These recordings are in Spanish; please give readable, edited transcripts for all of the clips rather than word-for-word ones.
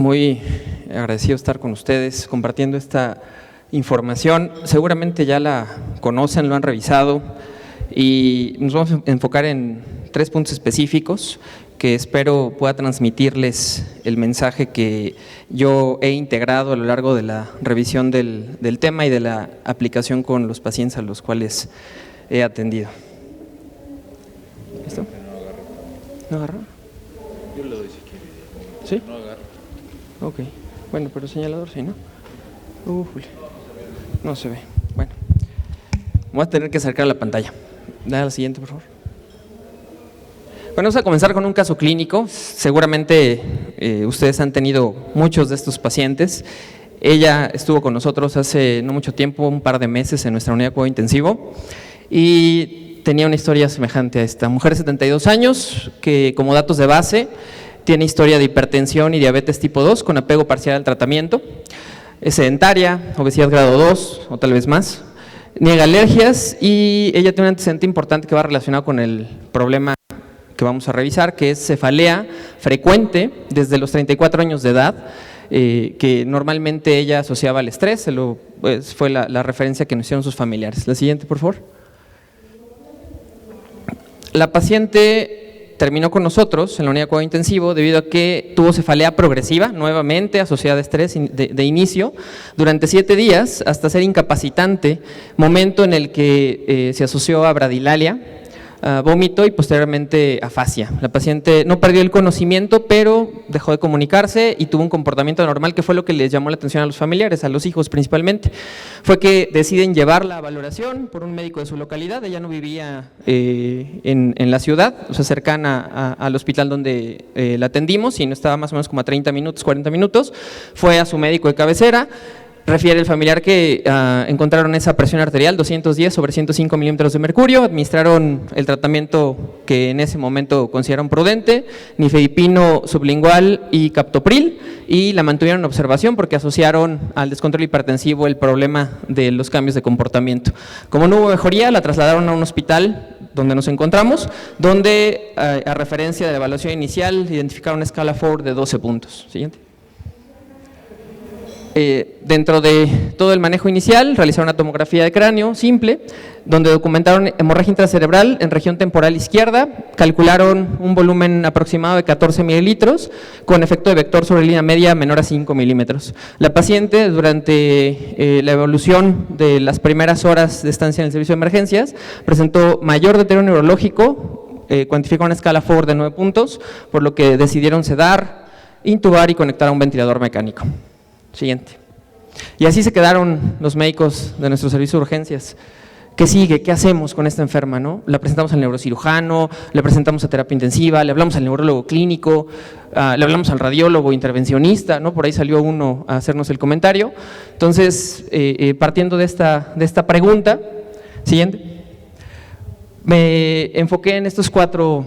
muy agradecido de estar con ustedes compartiendo esta información. Seguramente ya la conocen, lo han revisado y nos vamos a enfocar en 3 puntos específicos que espero pueda transmitirles el mensaje que yo he integrado a lo largo de la revisión del tema y de la aplicación con los pacientes a los cuales he atendido. ¿Listo? ¿No agarra? Yo le doy si quiere. ¿Sí? No agarra. Ok. Bueno, pero señalador sí, ¿no? No se ve. Bueno. Voy a tener que acercar la pantalla. Dale a la siguiente, por favor. Bueno, vamos a comenzar con un caso clínico. Seguramente ustedes han tenido muchos de estos pacientes. Ella estuvo con nosotros hace no mucho tiempo, un par de meses en nuestra unidad de cuidado intensivo y tenía una historia semejante a esta. Mujer de 72 años que, como datos de base, tiene historia de hipertensión y diabetes tipo 2 con apego parcial al tratamiento. Es sedentaria, obesidad grado 2 o tal vez más. Niega alergias y ella tiene un antecedente importante que va relacionado con el problema que vamos a revisar, que es cefalea frecuente desde los 34 años de edad, que normalmente ella asociaba al estrés, fue la referencia que nos hicieron sus familiares. La siguiente, por favor. La paciente terminó con nosotros en la unidad de cuidado intensivo debido a que tuvo cefalea progresiva, nuevamente asociada a estrés de inicio, durante 7 días hasta ser incapacitante, momento en el que se asoció a bradilalia, vómito y posteriormente afasia. La paciente no perdió el conocimiento, pero dejó de comunicarse y tuvo un comportamiento anormal, que fue lo que les llamó la atención a los familiares, a los hijos principalmente. Fue que deciden llevarla a valoración por un médico de su localidad. Ella no vivía en la ciudad, o sea, cercana al hospital donde la atendimos, y no estaba más o menos como a 30 minutos, 40 minutos. Fue a su médico de cabecera. Refiere el familiar que encontraron esa presión arterial 210/105 milímetros de mercurio, administraron el tratamiento que en ese momento consideraron prudente, nifedipino sublingual y captopril, y la mantuvieron en observación porque asociaron al descontrol hipertensivo el problema de los cambios de comportamiento. Como no hubo mejoría, la trasladaron a un hospital donde nos encontramos, donde a referencia de la evaluación inicial identificaron una escala Ford de 12 puntos. Siguiente. Dentro de todo el manejo inicial, realizaron una tomografía de cráneo simple, donde documentaron hemorragia intracerebral en región temporal izquierda, calcularon un volumen aproximado de 14 mililitros, con efecto de vector sobre línea media menor a 5 milímetros. La paciente, durante la evolución de las primeras horas de estancia en el servicio de emergencias, presentó mayor deterioro neurológico, cuantificó una escala Ford de 9 puntos, por lo que decidieron sedar, intubar y conectar a un ventilador mecánico. Siguiente. Y así se quedaron los médicos de nuestro servicio de urgencias. ¿Qué sigue? ¿Qué hacemos con esta enferma, no? La presentamos al neurocirujano, le presentamos a terapia intensiva, le hablamos al neurólogo clínico, le hablamos al radiólogo intervencionista, ¿no? Por ahí salió uno a hacernos el comentario. Entonces, partiendo de esta pregunta, siguiente. Me enfoqué en estos 4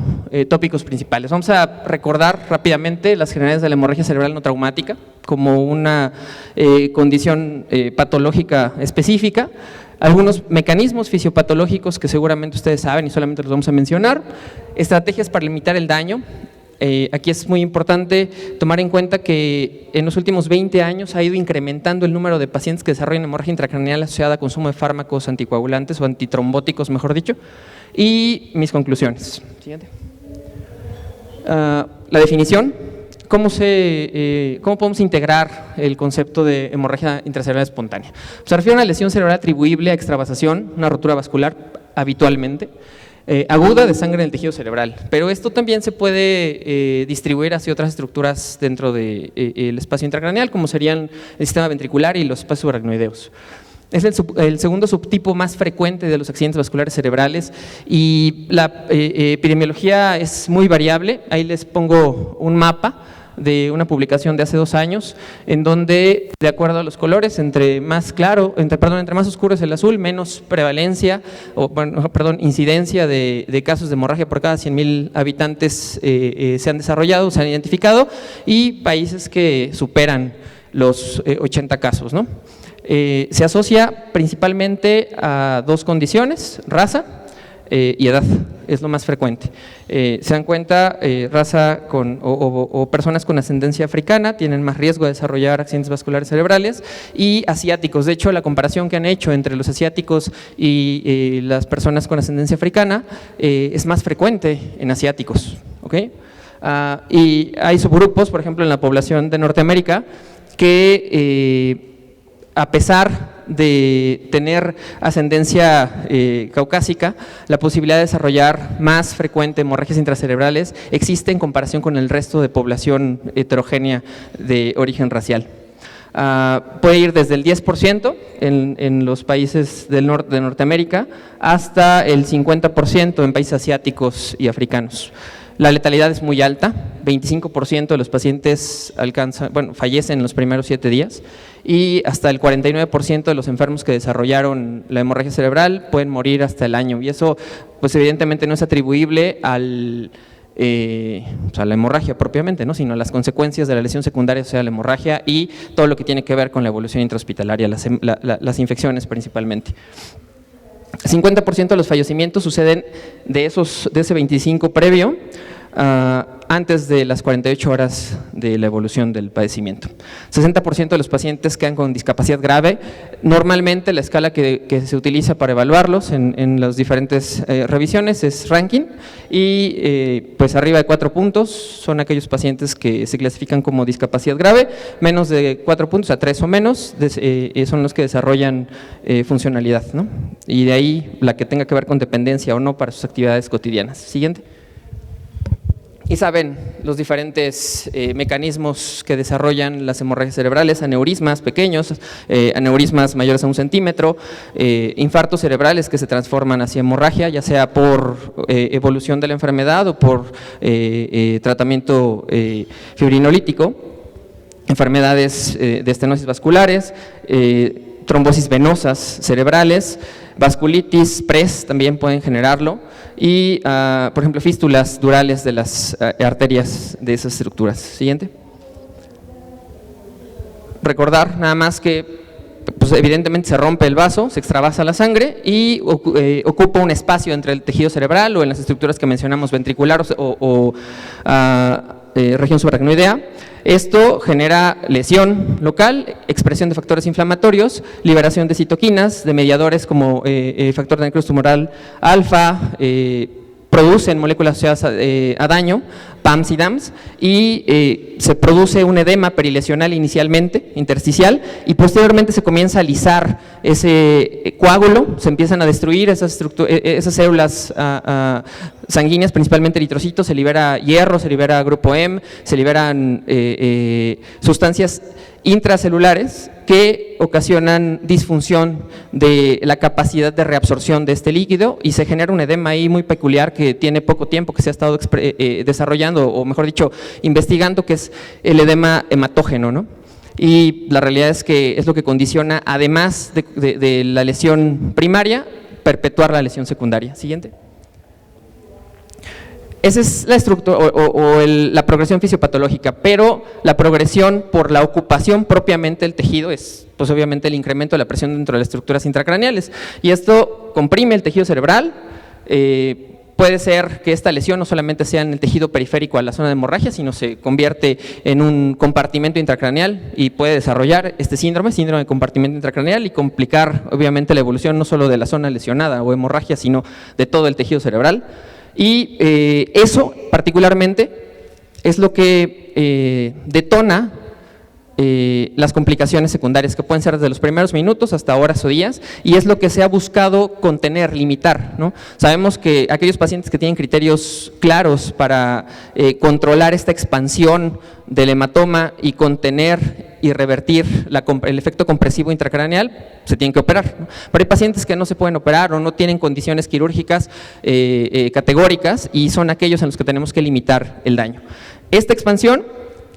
tópicos principales. Vamos a recordar rápidamente las generalidades de la hemorragia cerebral no traumática como una condición patológica específica, algunos mecanismos fisiopatológicos que seguramente ustedes saben y solamente los vamos a mencionar, estrategias para limitar el daño. Aquí es muy importante tomar en cuenta que en los últimos 20 años ha ido incrementando el número de pacientes que desarrollan hemorragia intracraneal asociada a consumo de fármacos anticoagulantes o antitrombóticos, mejor dicho. Y mis conclusiones. Siguiente. La definición. ¿Cómo podemos integrar el concepto de hemorragia intracerebral espontánea? Se refiere a una lesión cerebral atribuible a extravasación, una rotura vascular habitualmente, aguda de sangre en el tejido cerebral, pero esto también se puede distribuir hacia otras estructuras dentro del espacio intracraneal, como serían el sistema ventricular y los espacios subaracnoideos. Es el segundo subtipo más frecuente de los accidentes vasculares cerebrales y la epidemiología es muy variable. Ahí les pongo un mapa de una publicación de hace 2 años, en donde, de acuerdo a los colores, entre más oscuro es el azul, menos prevalencia, incidencia de casos de hemorragia por cada 100,000 habitantes se han desarrollado, se han identificado, y países que superan los 80 casos, ¿no? Se asocia principalmente a 2 condiciones: raza, y edad, es lo más frecuente. Se dan cuenta, raza o personas con ascendencia africana tienen más riesgo de desarrollar accidentes vasculares cerebrales, y asiáticos. De hecho, la comparación que han hecho entre los asiáticos y las personas con ascendencia africana es más frecuente en asiáticos, ¿ok? Y hay subgrupos, por ejemplo, en la población de Norteamérica, que a pesar de tener ascendencia caucásica, la posibilidad de desarrollar más frecuente hemorragias intracerebrales existe en comparación con el resto de población heterogénea de origen racial. Puede ir desde el 10% en los países del norte de Norteamérica hasta el 50% en países asiáticos y africanos. La letalidad es muy alta, 25% de los pacientes fallecen en los primeros 7 días, y hasta el 49% de los enfermos que desarrollaron la hemorragia cerebral pueden morir hasta el año, y eso pues evidentemente no es atribuible a la hemorragia propiamente, ¿no?, sino a las consecuencias de la lesión secundaria, o sea, la hemorragia y todo lo que tiene que ver con la evolución intrahospitalaria, las infecciones principalmente. 50% de los fallecimientos suceden de ese 25% previo antes de las 48 horas de la evolución del padecimiento. 60% de los pacientes quedan con discapacidad grave. Normalmente la escala que se utiliza para evaluarlos en las diferentes revisiones es ranking, y pues arriba de 4 puntos son aquellos pacientes que se clasifican como discapacidad grave, menos de 4 puntos a 3 o menos son los que desarrollan funcionalidad, ¿no? Y de ahí la que tenga que ver con dependencia o no para sus actividades cotidianas. Siguiente. Y saben los diferentes mecanismos que desarrollan las hemorragias cerebrales: aneurismas pequeños, aneurismas mayores a 1 centímetro, infartos cerebrales que se transforman hacia hemorragia, ya sea por evolución de la enfermedad o por tratamiento fibrinolítico, enfermedades de estenosis vasculares, trombosis venosas cerebrales, vasculitis, PRES también pueden generarlo, y por ejemplo fístulas durales de las arterias de esas estructuras. Siguiente. Recordar nada más que pues evidentemente se rompe el vaso, se extravasa la sangre y ocupa un espacio entre el tejido cerebral o en las estructuras que mencionamos, ventricular o región subaracnoidea. Esto genera lesión local, expresión de factores inflamatorios, liberación de citoquinas, de mediadores como factor de necrosis tumoral alfa, producen moléculas asociadas a daño, PAMs y DAMs, y se produce un edema perilesional inicialmente, intersticial, y posteriormente se comienza a lisar ese coágulo, se empiezan a destruir esas células sanguíneas, principalmente eritrocitos, se libera hierro, se libera grupo M, se liberan sustancias intracelulares que ocasionan disfunción de la capacidad de reabsorción de este líquido, y se genera un edema ahí muy peculiar que tiene poco tiempo que se ha estado desarrollando, o mejor dicho, investigando, que es el edema hematógeno, ¿no? Y la realidad es que es lo que condiciona, además de la lesión primaria, perpetuar la lesión secundaria. Siguiente. Esa es la estructura la progresión fisiopatológica, pero la progresión por la ocupación propiamente del tejido es, pues obviamente, el incremento de la presión dentro de las estructuras intracraneales, y esto comprime el tejido cerebral. Puede ser que esta lesión no solamente sea en el tejido periférico a la zona de hemorragia, sino se convierte en un compartimento intracraneal y puede desarrollar este síndrome de compartimento intracraneal, y complicar obviamente la evolución no solo de la zona lesionada o hemorragia, sino de todo el tejido cerebral. Y eso particularmente es lo que detona las complicaciones secundarias, que pueden ser desde los primeros minutos hasta horas o días, y es lo que se ha buscado contener, limitar, ¿no? Sabemos que aquellos pacientes que tienen criterios claros para controlar esta expansión del hematoma y contener y revertir el efecto compresivo intracraneal, se tienen que operar, ¿no? Pero hay pacientes que no se pueden operar o no tienen condiciones quirúrgicas categóricas, y son aquellos en los que tenemos que limitar el daño. Esta expansión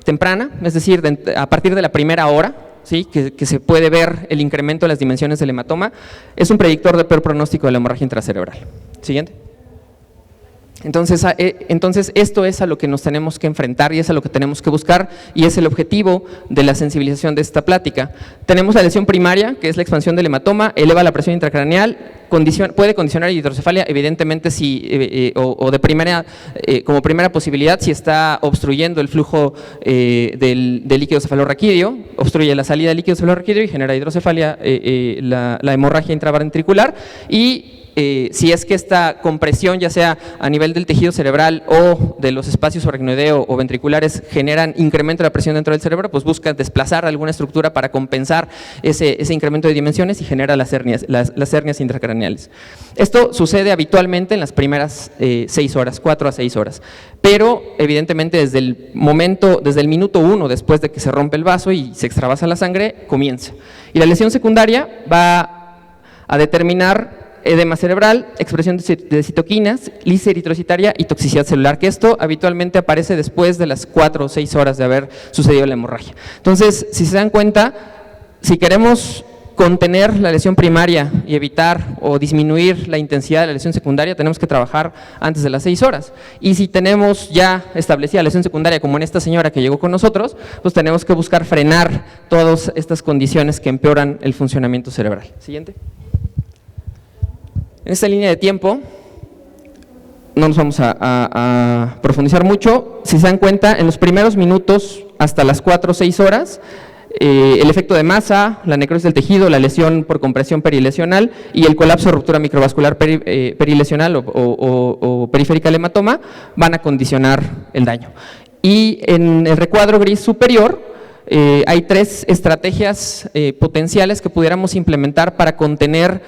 temprana, es decir, a partir de la primera hora, ¿sí?, que se puede ver el incremento de las dimensiones del hematoma, es un predictor de peor pronóstico de la hemorragia intracerebral. Siguiente. Entonces esto es a lo que nos tenemos que enfrentar y es a lo que tenemos que buscar y es el objetivo de la sensibilización de esta plática. Tenemos la lesión primaria, que es la expansión del hematoma, eleva la presión intracraneal, puede condicionar hidrocefalia, evidentemente como primera posibilidad si está obstruyendo el flujo del líquido cefalorraquídeo, obstruye la salida del líquido cefalorraquídeo y genera hidrocefalia, la hemorragia intraventricular y si es que esta compresión, ya sea a nivel del tejido cerebral o de los espacios subaracnoideo o ventriculares, generan incremento de la presión dentro del cerebro, pues busca desplazar alguna estructura para compensar ese incremento de dimensiones y genera las hernias intracraneales. Esto sucede habitualmente en las primeras 6 horas, 4 a 6 horas, pero evidentemente desde el minuto 1 después de que se rompe el vaso y se extravasa la sangre, comienza. Y la lesión secundaria va a determinar edema cerebral, expresión de citoquinas, lisis eritrocitaria y toxicidad celular, que esto habitualmente aparece después de las 4 o 6 horas de haber sucedido la hemorragia. Entonces, si se dan cuenta, si queremos contener la lesión primaria y evitar o disminuir la intensidad de la lesión secundaria, tenemos que trabajar antes de las 6 horas. Y si tenemos ya establecida la lesión secundaria, como en esta señora que llegó con nosotros, pues tenemos que buscar frenar todas estas condiciones que empeoran el funcionamiento cerebral. Siguiente. En esta línea de tiempo, no nos vamos a profundizar mucho. Si se dan cuenta, en los primeros minutos hasta las 4 o 6 horas, el efecto de masa, la necrosis del tejido, la lesión por compresión perilesional y el colapso o ruptura microvascular perilesional o periférica al hematoma van a condicionar el daño. Y en el recuadro gris superior, hay 3 estrategias potenciales que pudiéramos implementar para contener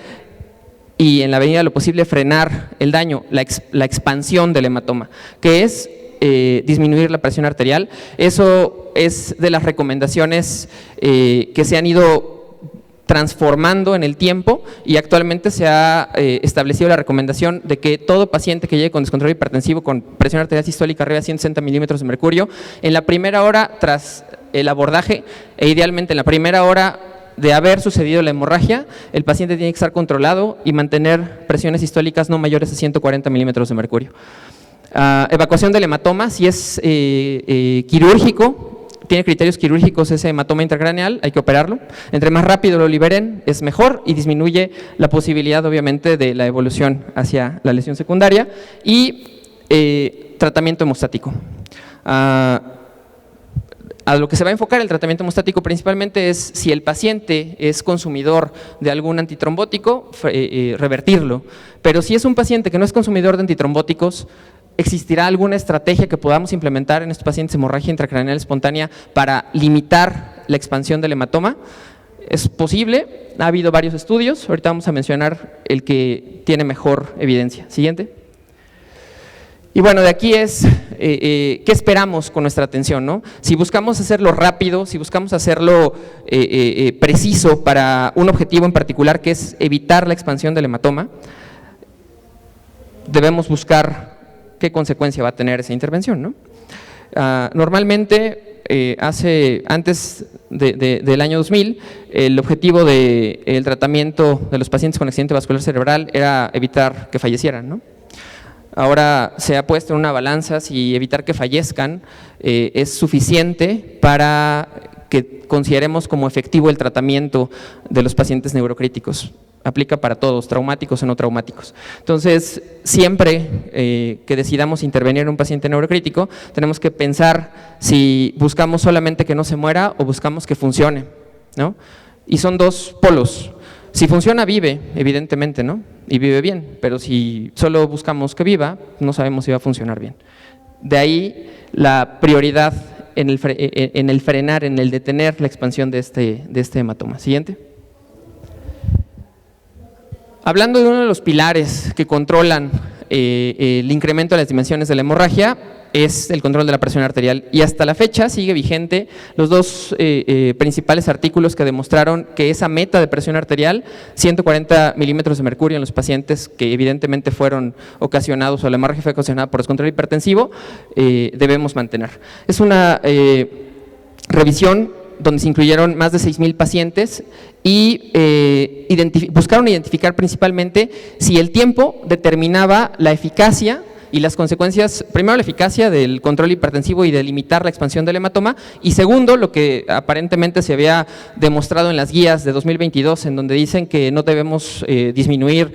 y en la medida de lo posible frenar el daño, la expansión del hematoma, que es disminuir la presión arterial. Eso es de las recomendaciones que se han ido transformando en el tiempo y actualmente se ha establecido la recomendación de que todo paciente que llegue con descontrol hipertensivo con presión arterial sistólica arriba de 160 milímetros de mercurio, en la primera hora tras el abordaje e idealmente en la primera hora de haber sucedido la hemorragia, el paciente tiene que estar controlado y mantener presiones sistólicas no mayores a 140 milímetros de mercurio. Evacuación del hematoma, si es quirúrgico, tiene criterios quirúrgicos ese hematoma intracraneal, hay que operarlo. Entre más rápido lo liberen es mejor y disminuye la posibilidad obviamente de la evolución hacia la lesión secundaria. Y tratamiento hemostático. A lo que se va a enfocar el tratamiento hemostático principalmente es si el paciente es consumidor de algún antitrombótico, revertirlo. Pero si es un paciente que no es consumidor de antitrombóticos, ¿existirá alguna estrategia que podamos implementar en estos pacientes de hemorragia intracraneal espontánea para limitar la expansión del hematoma? Es posible, ha habido varios estudios, ahorita vamos a mencionar el que tiene mejor evidencia. Siguiente. Y bueno, de aquí es qué esperamos con nuestra atención, ¿no? Si buscamos hacerlo rápido, si buscamos hacerlo preciso para un objetivo en particular que es evitar la expansión del hematoma, debemos buscar qué consecuencia va a tener esa intervención, ¿no? Normalmente, antes del año 2000, el objetivo del tratamiento de los pacientes con accidente vascular cerebral era evitar que fallecieran, ¿no? Ahora se ha puesto en una balanza si evitar que fallezcan es suficiente para que consideremos como efectivo el tratamiento de los pacientes neurocríticos. Aplica para todos, traumáticos o no traumáticos. Entonces, siempre que decidamos intervenir en un paciente neurocrítico, tenemos que pensar si buscamos solamente que no se muera o buscamos que funcione, ¿no? Y son 2 polos. Si funciona, vive, evidentemente, ¿no? Y vive bien, pero si solo buscamos que viva, no sabemos si va a funcionar bien. De ahí la prioridad en el frenar, en el detener la expansión de este hematoma. Siguiente. Hablando de uno de los pilares que controlan el incremento de las dimensiones de la hemorragia, es el control de la presión arterial y hasta la fecha sigue vigente los 2 principales artículos que demostraron que esa meta de presión arterial, 140 milímetros de mercurio en los pacientes que evidentemente fueron ocasionados o la hemorragia fue ocasionada por descontrol hipertensivo, debemos mantener. Es una revisión donde se incluyeron más de 6,000 pacientes y buscaron identificar principalmente si el tiempo determinaba la eficacia y las consecuencias, primero la eficacia del control hipertensivo y de limitar la expansión del hematoma, y segundo, lo que aparentemente se había demostrado en las guías de 2022, en donde dicen que no debemos disminuir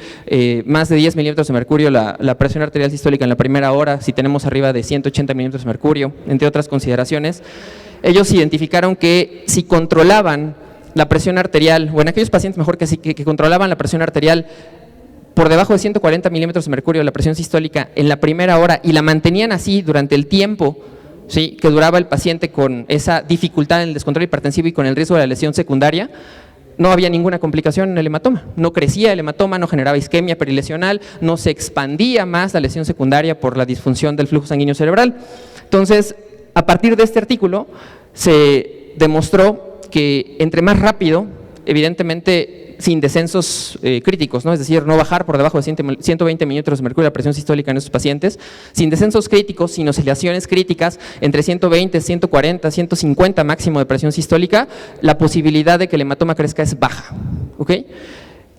más de 10 milímetros de mercurio la presión arterial sistólica en la primera hora si tenemos arriba de 180 milímetros de mercurio, entre otras consideraciones. Ellos identificaron que si controlaban la presión arterial, o en aquellos pacientes mejor que controlaban la presión arterial por debajo de 140 milímetros de mercurio, la presión sistólica en la primera hora, y la mantenían así durante el tiempo, ¿sí?, que duraba el paciente con esa dificultad en el descontrol hipertensivo y con el riesgo de la lesión secundaria, no había ninguna complicación en el hematoma. No crecía el hematoma, no generaba isquemia perilesional, no se expandía más la lesión secundaria por la disfunción del flujo sanguíneo cerebral. Entonces, a partir de este artículo, se demostró que entre más rápido, evidentemente sin descensos críticos, ¿no? Es decir, no bajar por debajo de 120 milímetros de mercurio la presión sistólica en estos pacientes, sin descensos críticos, sin oscilaciones críticas, entre 120, 140, 150 máximo de presión sistólica, la posibilidad de que el hematoma crezca es baja, ¿ok?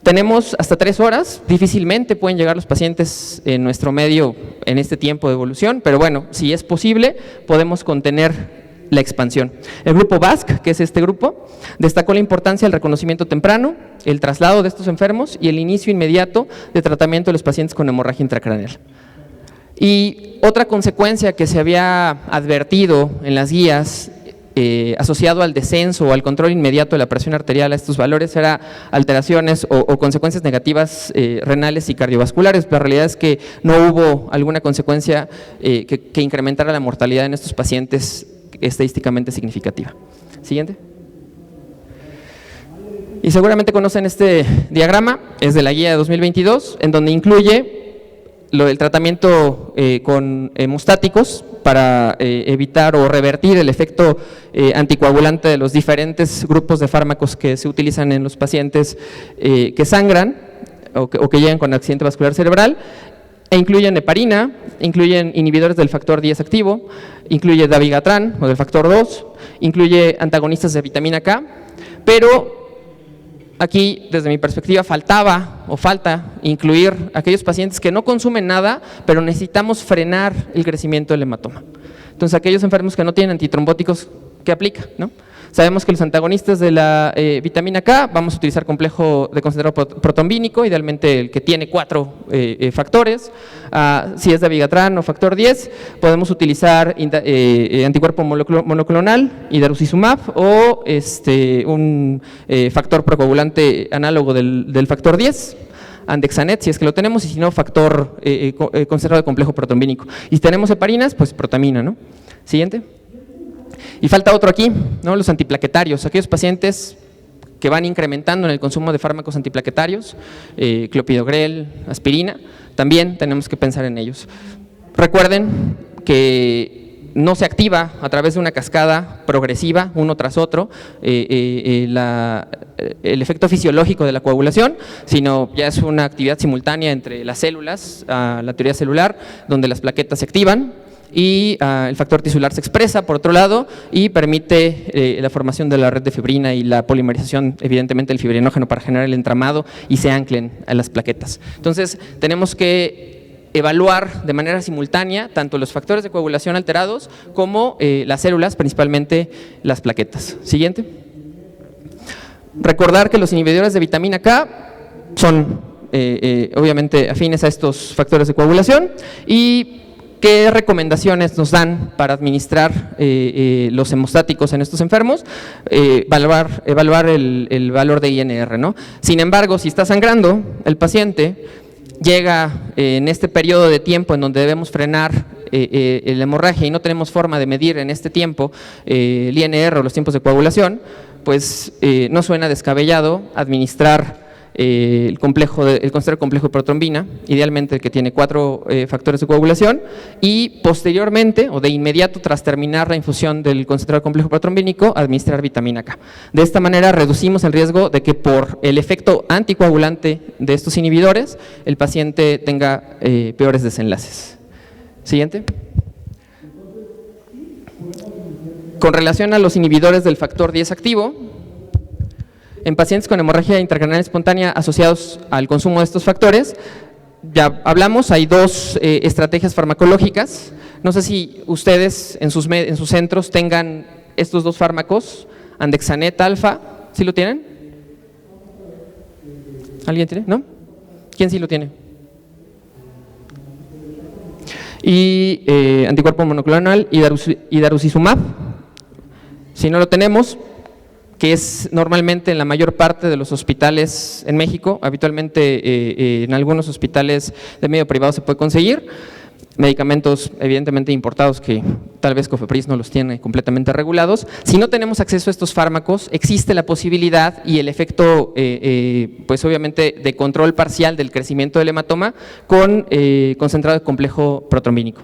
Tenemos hasta 3 horas, difícilmente pueden llegar los pacientes en nuestro medio en este tiempo de evolución, pero bueno, si es posible, podemos contener la expansión. El grupo BASC, que es este grupo, destacó la importancia del reconocimiento temprano, el traslado de estos enfermos y el inicio inmediato de tratamiento de los pacientes con hemorragia intracraneal. Y otra consecuencia que se había advertido en las guías asociado al descenso o al control inmediato de la presión arterial a estos valores era alteraciones o consecuencias negativas renales y cardiovasculares. La realidad es que no hubo alguna consecuencia que incrementara la mortalidad en estos pacientes estadísticamente significativa. Siguiente. Y seguramente conocen este diagrama, es de la guía de 2022, en donde incluye lo del tratamiento con hemostáticos para evitar o revertir el efecto anticoagulante de los diferentes grupos de fármacos que se utilizan en los pacientes que sangran o que llegan con accidente vascular cerebral, e incluyen heparina, incluyen inhibidores del factor 10 activo, incluye dabigatran o del factor 2, incluye antagonistas de vitamina K, pero aquí, desde mi perspectiva, falta incluir aquellos pacientes que no consumen nada, pero necesitamos frenar el crecimiento del hematoma. Entonces, aquellos enfermos que no tienen antitrombóticos, ¿qué aplica?, ¿no? Sabemos que los antagonistas de la vitamina K, vamos a utilizar complejo de concentrado protombínico, idealmente el que tiene 4 factores. Si es dabigatran o factor 10, podemos utilizar anticuerpo monoclonal, idarucizumab, o un factor procoagulante análogo del factor 10. Andexanet, si es que lo tenemos, y si no, factor concentrado de complejo protombínico. Y si tenemos heparinas, pues protamina, ¿no? Siguiente. Y falta otro aquí, ¿no? Los antiplaquetarios, aquellos pacientes que van incrementando en el consumo de fármacos antiplaquetarios, clopidogrel, aspirina, también tenemos que pensar en ellos. Recuerden que no se activa a través de una cascada progresiva, uno tras otro, el efecto fisiológico de la coagulación, sino ya es una actividad simultánea entre las células, la teoría celular, donde las plaquetas se activan, y el factor tisular se expresa por otro lado y permite la formación de la red de fibrina y la polimerización evidentemente del fibrinógeno para generar el entramado y se anclen a las plaquetas. Entonces tenemos que evaluar de manera simultánea tanto los factores de coagulación alterados como las células, principalmente las plaquetas. Siguiente. Recordar que los inhibidores de vitamina K son obviamente afines a estos factores de coagulación. Y ¿qué recomendaciones nos dan para administrar los hemostáticos en estos enfermos? Evaluar el valor de INR, ¿no? Sin embargo, si está sangrando el paciente, llega en este periodo de tiempo en donde debemos frenar la hemorragia y no tenemos forma de medir en este tiempo el INR o los tiempos de coagulación, pues no suena descabellado administrar el concentrado complejo de protrombina, idealmente el que tiene 4 factores de coagulación, y posteriormente o de inmediato tras terminar la infusión del concentrado complejo protrombínico, administrar vitamina K. De esta manera reducimos el riesgo de que por el efecto anticoagulante de estos inhibidores el paciente tenga peores desenlaces. Siguiente. Con relación a los inhibidores del factor 10 activo, en pacientes con hemorragia intracraneal espontánea asociados al consumo de estos factores, ya hablamos, hay dos estrategias farmacológicas. No sé si ustedes en sus centros tengan estos dos fármacos, Andexanet alfa, ¿sí lo tienen? ¿Alguien tiene? ¿No? ¿Quién sí lo tiene? Y anticuerpo monoclonal y darucizumab. Si no lo tenemos, que es normalmente en la mayor parte de los hospitales en México, habitualmente en algunos hospitales de medio privado se puede conseguir, medicamentos evidentemente importados que tal vez Cofepris no los tiene completamente regulados. Si no tenemos acceso a estos fármacos, existe la posibilidad y el efecto, pues obviamente, de control parcial del crecimiento del hematoma con concentrado de complejo protrombínico.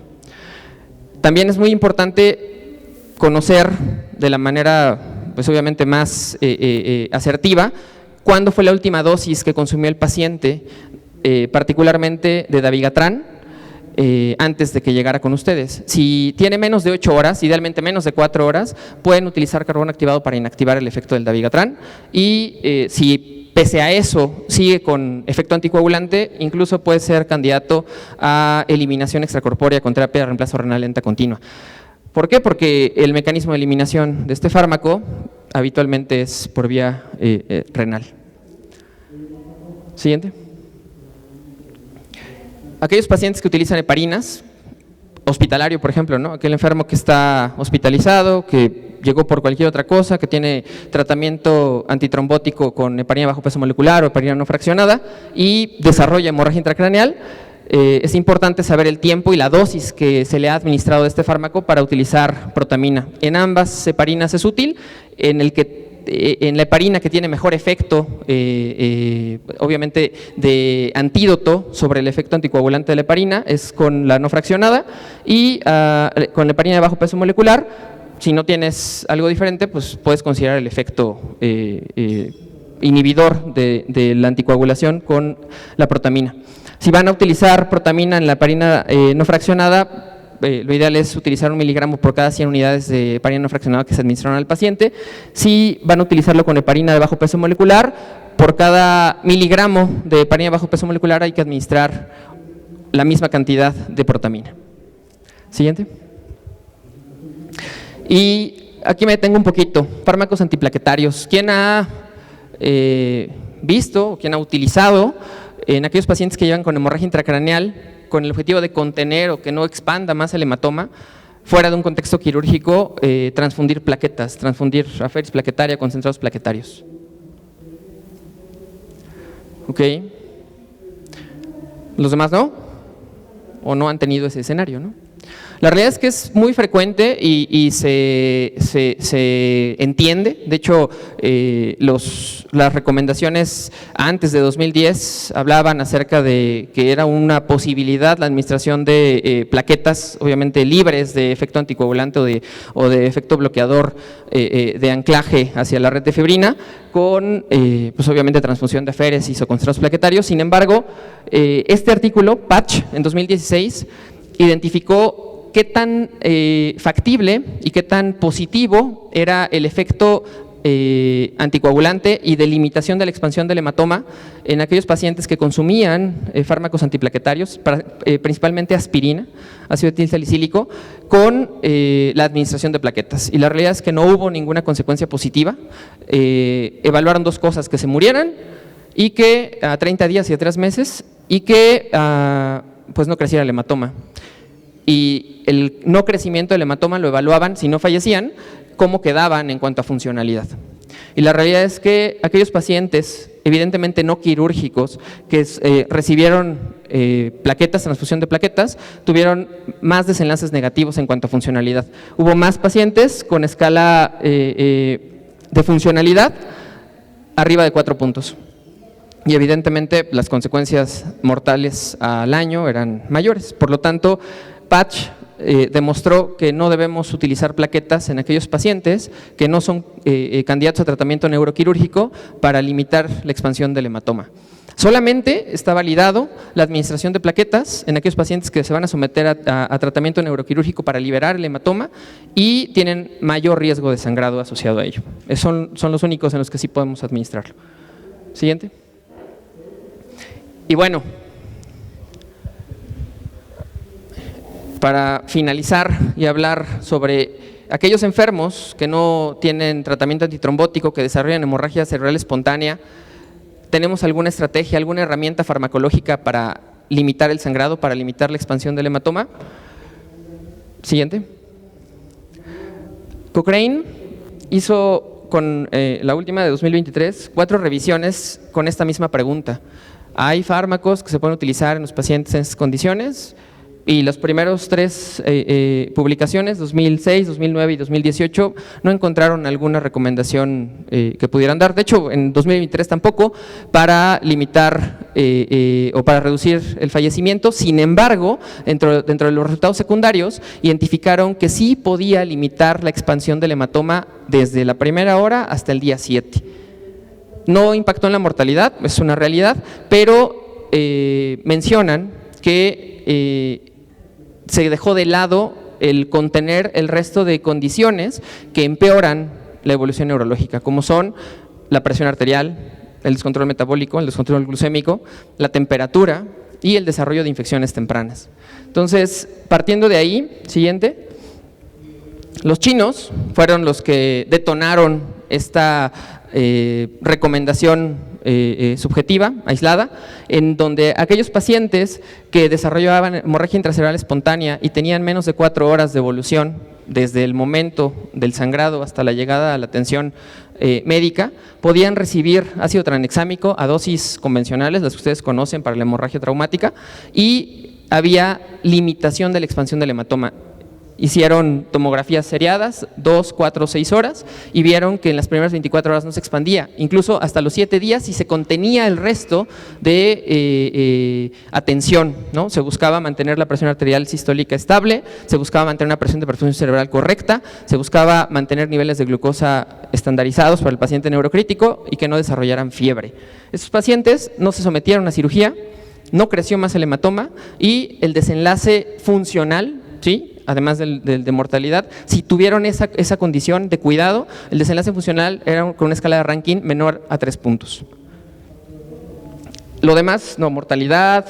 También es muy importante conocer de la manera, pues obviamente más asertiva, cuándo fue la última dosis que consumió el paciente, particularmente de dabigatran, antes de que llegara con ustedes. Si tiene menos de 8 horas, idealmente menos de 4 horas, pueden utilizar carbón activado para inactivar el efecto del dabigatran, y si pese a eso sigue con efecto anticoagulante, incluso puede ser candidato a eliminación extracorpórea con terapia de reemplazo renal lenta continua. ¿Por qué? Porque el mecanismo de eliminación de este fármaco habitualmente es por vía renal. Siguiente. Aquellos pacientes que utilizan heparinas, hospitalario por ejemplo, ¿no? Aquel enfermo que está hospitalizado, que llegó por cualquier otra cosa, que tiene tratamiento antitrombótico con heparina bajo peso molecular o heparina no fraccionada y desarrolla hemorragia intracraneal, es importante saber el tiempo y la dosis que se le ha administrado de este fármaco para utilizar protamina. En ambas heparinas es útil, en la heparina que tiene mejor efecto, obviamente de antídoto sobre el efecto anticoagulante de la heparina, es con la no fraccionada, y con la heparina de bajo peso molecular, si no tienes algo diferente, pues puedes considerar el efecto inhibidor de la anticoagulación con la protamina. Si van a utilizar protamina en la heparina no fraccionada, lo ideal es utilizar 1 miligramo por cada 100 unidades de heparina no fraccionada que se administraron al paciente. Si van a utilizarlo con heparina de bajo peso molecular, por cada miligramo de heparina de bajo peso molecular hay que administrar la misma cantidad de protamina. Siguiente. Y aquí me detengo un poquito. Fármacos antiplaquetarios. ¿Quién ha visto, quién ha utilizado en aquellos pacientes que llegan con hemorragia intracraneal con el objetivo de contener o que no expanda más el hematoma, fuera de un contexto quirúrgico, transfundir plaquetas, transfundir aferis plaquetaria, concentrados plaquetarios? Ok. ¿Los demás no? ¿O no han tenido ese escenario, no? La realidad es que es muy frecuente y se entiende. De hecho, las recomendaciones antes de 2010 hablaban acerca de que era una posibilidad la administración de plaquetas, obviamente libres de efecto anticoagulante o de efecto bloqueador de anclaje hacia la red de fibrina, con pues obviamente transfusión de aféresis o concentrados plaquetarios. Sin embargo, este artículo, Patch, en 2016, identificó qué tan factible y qué tan positivo era el efecto anticoagulante y de limitación de la expansión del hematoma en aquellos pacientes que consumían fármacos antiplaquetarios, principalmente aspirina, ácido etilsalicílico, con la administración de plaquetas. Y la realidad es que no hubo ninguna consecuencia positiva. Evaluaron dos cosas: que se murieran y que a 30 días y a 3 meses, y que pues no creciera el hematoma. Y el no crecimiento del hematoma lo evaluaban, si no fallecían, cómo quedaban en cuanto a funcionalidad. Y la realidad es que aquellos pacientes, evidentemente no quirúrgicos, que recibieron plaquetas, transfusión de plaquetas, tuvieron más desenlaces negativos en cuanto a funcionalidad. Hubo más pacientes con escala de funcionalidad arriba de 4 puntos. Y evidentemente las consecuencias mortales al año eran mayores. Por lo tanto, Patch demostró que no debemos utilizar plaquetas en aquellos pacientes que no son candidatos a tratamiento neuroquirúrgico para limitar la expansión del hematoma. Solamente está validado la administración de plaquetas en aquellos pacientes que se van a someter a tratamiento neuroquirúrgico para liberar el hematoma y tienen mayor riesgo de sangrado asociado a ello. Son los únicos en los que sí podemos administrarlo. Siguiente. Y bueno, para finalizar y hablar sobre aquellos enfermos que no tienen tratamiento antitrombótico, que desarrollan hemorragia cerebral espontánea, ¿tenemos alguna estrategia, alguna herramienta farmacológica para limitar el sangrado, para limitar la expansión del hematoma? Siguiente. Cochrane hizo con la última de 2023 4 revisiones con esta misma pregunta. ¿Hay fármacos que se pueden utilizar en los pacientes en estas condiciones? Y los primeros 3 publicaciones, 2006, 2009 y 2018, no encontraron alguna recomendación que pudieran dar. De hecho, en 2023 tampoco, para limitar o para reducir el fallecimiento. Sin embargo, dentro de los resultados secundarios, identificaron que sí podía limitar la expansión del hematoma desde la primera hora hasta el día 7. No impactó en la mortalidad, es una realidad, pero mencionan que se dejó de lado el contener el resto de condiciones que empeoran la evolución neurológica, como son la presión arterial, el descontrol metabólico, el descontrol glucémico, la temperatura y el desarrollo de infecciones tempranas. Entonces, partiendo de ahí, siguiente, los chinos fueron los que detonaron esta recomendación subjetiva, aislada, en donde aquellos pacientes que desarrollaban hemorragia intracerebral espontánea y tenían menos de 4 horas de evolución desde el momento del sangrado hasta la llegada a la atención médica, podían recibir ácido tranexámico a dosis convencionales, las que ustedes conocen para la hemorragia traumática, y había limitación de la expansión del hematoma. Hicieron tomografías seriadas, 2, 4, 6 horas, y vieron que en las primeras 24 horas no se expandía, incluso hasta los 7 días, y se contenía el resto de atención, ¿no? Se buscaba mantener la presión arterial sistólica estable, se buscaba mantener una presión de perfusión cerebral correcta, se buscaba mantener niveles de glucosa estandarizados para el paciente neurocrítico y que no desarrollaran fiebre. Estos pacientes no se sometieron a cirugía, no creció más el hematoma y el desenlace funcional, ¿sí?, además de mortalidad, si tuvieron esa condición de cuidado, el desenlace funcional era con una escala de Rankin menor a 3 puntos. Lo demás, no, mortalidad,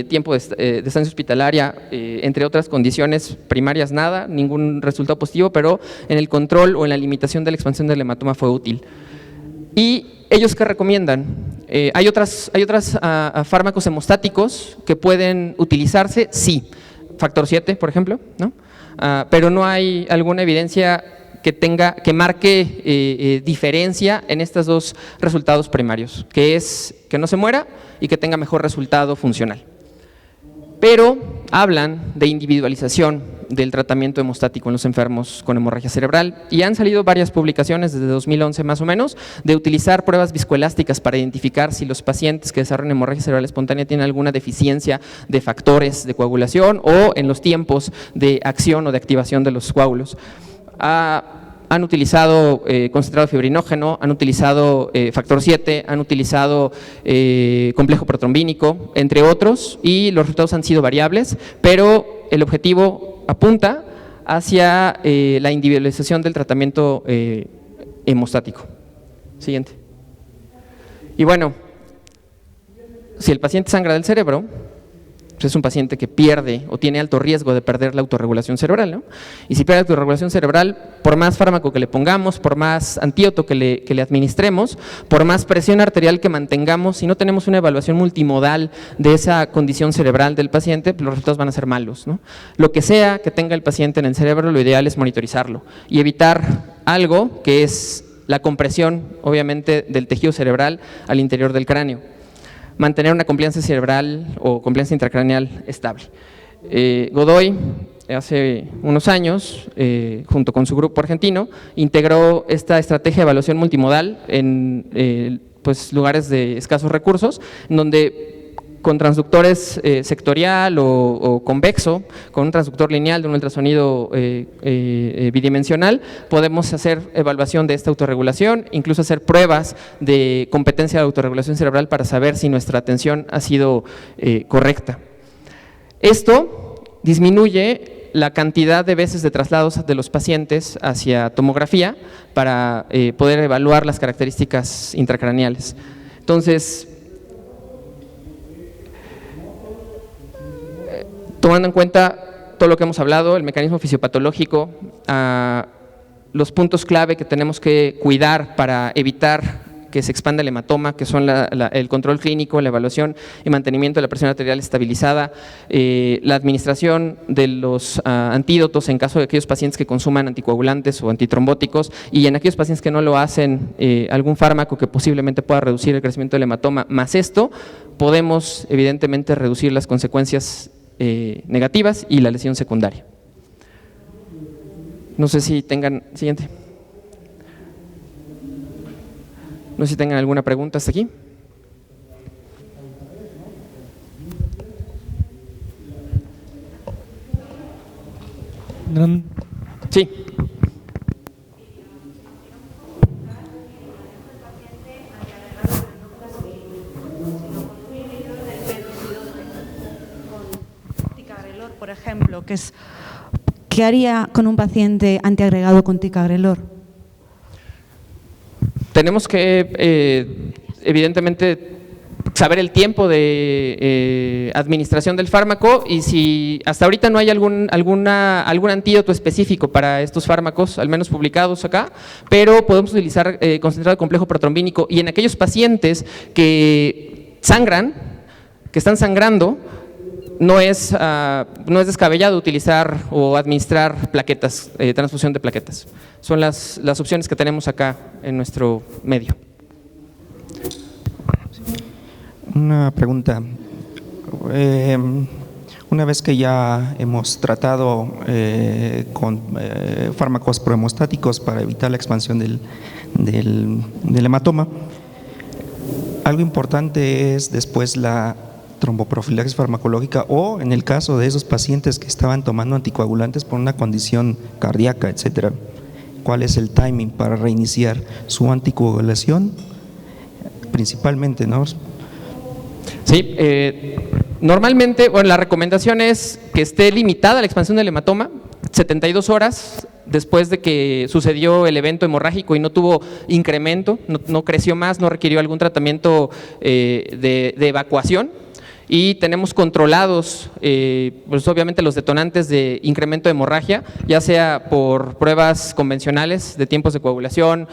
tiempo de estancia hospitalaria, entre otras condiciones primarias, nada, ningún resultado positivo, pero en el control o en la limitación de la expansión del hematoma fue útil. ¿Y ellos qué recomiendan? ¿Hay otros fármacos hemostáticos que pueden utilizarse? Sí. Factor 7, por ejemplo, ¿no? Pero no hay alguna evidencia que marque diferencia en estos 2 resultados primarios, que es que no se muera y que tenga mejor resultado funcional. Pero hablan de individualización del tratamiento hemostático en los enfermos con hemorragia cerebral y han salido varias publicaciones desde 2011 más o menos de utilizar pruebas viscoelásticas para identificar si los pacientes que desarrollan hemorragia cerebral espontánea tienen alguna deficiencia de factores de coagulación o en los tiempos de acción o de activación de los coágulos. Han utilizado concentrado fibrinógeno, han utilizado factor 7, han utilizado complejo protrombínico, entre otros, y los resultados han sido variables, pero el objetivo apunta hacia la individualización del tratamiento hemostático. Siguiente. Y bueno, si el paciente sangra del cerebro, pues es un paciente que pierde o tiene alto riesgo de perder la autorregulación cerebral, ¿no? Y si pierde la autorregulación cerebral, por más fármaco que le pongamos, por más antídoto que le administremos, por más presión arterial que mantengamos, si no tenemos una evaluación multimodal de esa condición cerebral del paciente, pues los resultados van a ser malos, ¿no? Lo que sea que tenga el paciente en el cerebro, lo ideal es monitorizarlo y evitar algo que es la compresión, obviamente, del tejido cerebral al interior del cráneo. Mantener una compliance cerebral o compliance intracraneal estable. Godoy, hace unos años, junto con su grupo argentino, integró esta estrategia de evaluación multimodal en lugares de escasos recursos, en donde con transductores sectorial o convexo, con un transductor lineal de un ultrasonido bidimensional, podemos hacer evaluación de esta autorregulación, incluso hacer pruebas de competencia de autorregulación cerebral para saber si nuestra atención ha sido correcta. Esto disminuye la cantidad de veces de traslados de los pacientes hacia tomografía para poder evaluar las características intracraneales. Entonces, tomando en cuenta todo lo que hemos hablado, el mecanismo fisiopatológico, los puntos clave que tenemos que cuidar para evitar que se expanda el hematoma, que son el control clínico, la evaluación y mantenimiento de la presión arterial estabilizada, la administración de los antídotos en caso de aquellos pacientes que consuman anticoagulantes o antitrombóticos, y en aquellos pacientes que no lo hacen, algún fármaco que posiblemente pueda reducir el crecimiento del hematoma. Más esto, podemos evidentemente reducir las consecuencias negativas y la lesión secundaria. No sé si tengan… Siguiente. No sé si tengan alguna pregunta hasta aquí. Sí. Ticagrelor, por ejemplo, ¿qué haría con un paciente antiagregado con ticagrelor? Tenemos que, evidentemente, saber el tiempo de administración del fármaco, y si hasta ahorita no hay algún antídoto específico para estos fármacos, al menos publicados acá, pero podemos utilizar concentrado de complejo protrombínico, y en aquellos pacientes que sangran, que están sangrando, no es descabellado utilizar o administrar plaquetas, transfusión de plaquetas. Son las opciones que tenemos acá en nuestro medio. Una pregunta. Una vez que ya hemos tratado con fármacos prohemostáticos para evitar la expansión del hematoma, algo importante es después la tromboprofilaxis farmacológica, o en el caso de esos pacientes que estaban tomando anticoagulantes por una condición cardíaca, etcétera, ¿cuál es el timing para reiniciar su anticoagulación? Principalmente, ¿no? Sí, normalmente, bueno, la recomendación es que esté limitada la expansión del hematoma, 72 horas después de que sucedió el evento hemorrágico y no tuvo incremento, no creció más, no requirió algún tratamiento de evacuación. Y tenemos controlados, pues obviamente, los detonantes de incremento de hemorragia, ya sea por pruebas convencionales de tiempos de coagulación,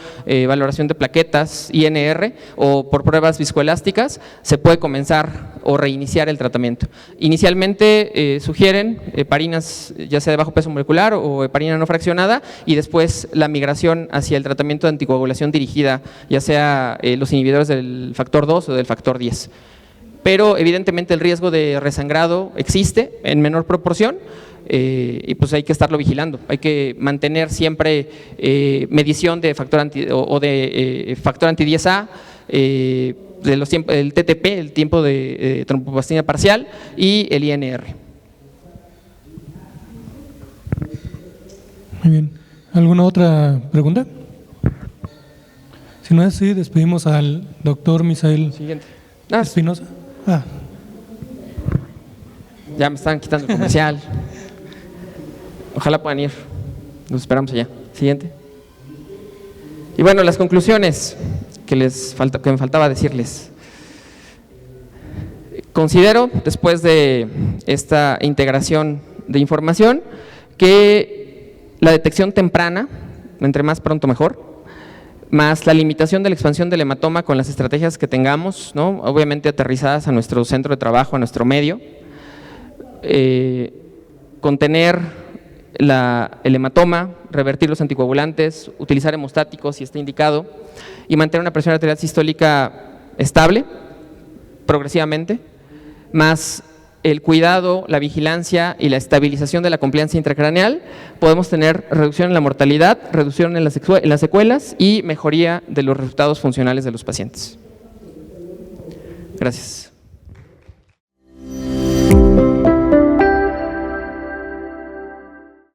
valoración de plaquetas, INR, o por pruebas viscoelásticas. Se puede comenzar o reiniciar el tratamiento. Inicialmente sugieren heparinas, ya sea de bajo peso molecular o heparina no fraccionada, y después la migración hacia el tratamiento de anticoagulación dirigida, ya sea los inhibidores del factor 2 o del factor 10. Pero evidentemente el riesgo de resangrado existe en menor proporción, y pues hay que estarlo vigilando. Hay que mantener siempre medición de factor factor anti-10A, el TTP, el tiempo de tromboplastina parcial, y el INR. Muy bien. ¿Alguna otra pregunta? Si no es así, despedimos al doctor Misael Espinosa. Ya me están quitando el comercial. Ojalá puedan ir. Nos esperamos allá. Siguiente. Y bueno, las conclusiones que me faltaba decirles. Considero, después de esta integración de información, que la detección temprana, entre más pronto mejor, más la limitación de la expansión del hematoma con las estrategias que tengamos, ¿no? Obviamente aterrizadas a nuestro centro de trabajo, a nuestro medio, contener el hematoma, revertir los anticoagulantes, utilizar hemostáticos si está indicado, y mantener una presión arterial sistólica estable progresivamente, más el cuidado, la vigilancia y la estabilización de la compliancia intracraneal. Podemos tener reducción en la mortalidad, reducción en las secuelas y mejoría de los resultados funcionales de los pacientes. Gracias.